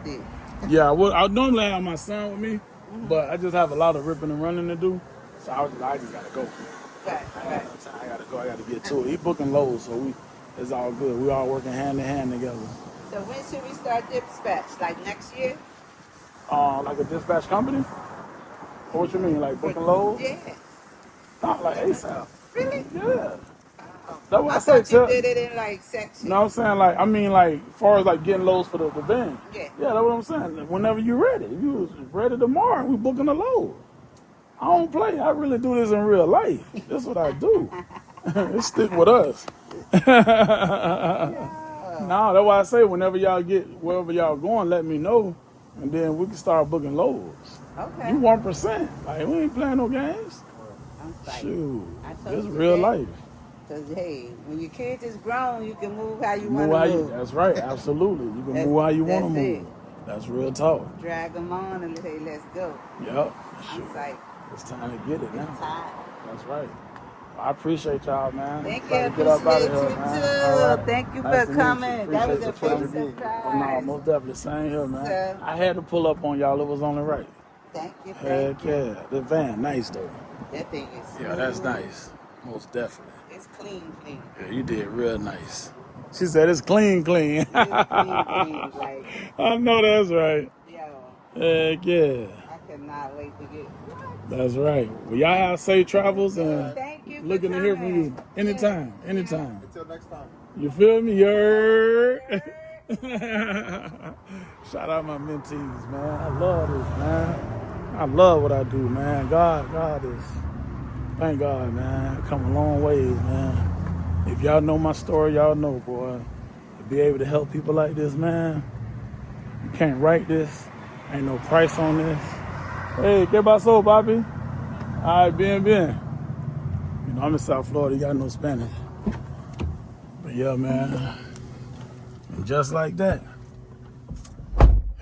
realistic. Yeah, I normally have my son with me, but I just have a lot of ripping and running to do, so I just gotta go. Right. I gotta go. I gotta get to it. He booking loads, so it's all good. We all working hand in hand together. So when should we start dispatch? Like next year? Like a dispatch company? Or what you mean, like booking loads? Yeah. Not like ASAP. Really? Yeah. Oh. That's what I I say. thought you did it in like sections. You know what I'm saying? Like, I mean, like, as far as like getting loads for the van. Yeah. Yeah, that's what I'm saying. Whenever you're ready. If you was ready tomorrow, we booking a load. I don't play. I really do this in real life. That's what I do. It stick with us. No, that's why I say whenever y'all get wherever y'all going, let me know, and then we can start booking loads. Okay. You 1%. Like, we ain't playing no games. I'm sorry. Shoot, This it's real life. Because, hey, when your kids is grown, you can move how you want to move. That's right, absolutely. You can move how you want to move. That's real talk. Drag them on and say, let's go. Yep. I'm like, it's time to get it now. It's time. That's right. I appreciate y'all, man. Thank you. Get up out of here, You man. too. Right. Thank you Nice for coming. That was a big surprise. Oh, no, most definitely. Same here, man. So, I had to pull up on y'all. It was only right. Thank you. Heck yeah. The van, nice though. That thing is smooth. Yeah, that's nice. Most definitely. It's clean. Yeah, you did real nice. She said it's clean. It's clean. Like, I know that's right. Yo. Heck yeah. I cannot wait to get. That's right. Well, y'all have safe travels and Thank you. looking to hear from you anytime. Anytime. Until next time. You feel me? You heard? Shout out my mentees, man. I love this, man. I love what I do, man. God is, thank God, man. I come a long ways, man. If y'all know my story, y'all know, boy. To be able to help people like this, man, you can't write this. Ain't no price on this. Hey, ¿qué pasó, papi? All right, bien. You know, I'm in South Florida. You got no Spanish. But yeah, man. And just like that.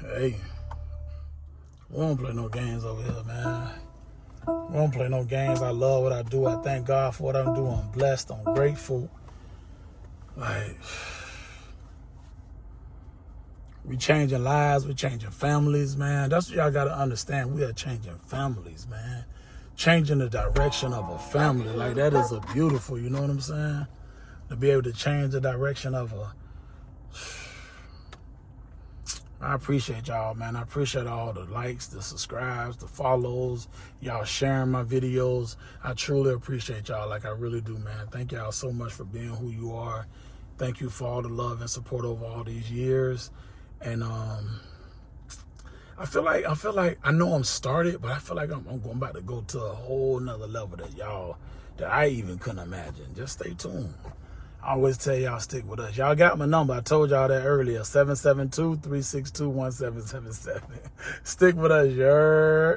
Hey, we don't play no games over here, man. We don't play no games. I love what I do. I thank God for what I'm doing. I'm blessed. I'm grateful. Like, we changing lives. We changing families, man. That's what y'all got to understand. We are changing families, man. Changing the direction of a family. Like, that is a beautiful, you know what I'm saying? To be able to change the direction of a... I appreciate y'all, man. I appreciate all the likes, the subscribes, the follows, y'all sharing my videos. I truly appreciate y'all, like I really do, man. Thank y'all so much for being who you are. Thank you for all the love and support over all these years. And I feel like I know I'm started, but I feel like I'm about to go to a whole nother level that I even couldn't imagine. Just stay tuned. I always tell y'all, stick with us. Y'all got my number. I told y'all that earlier, 772-362-1777. Stick with us, y'all.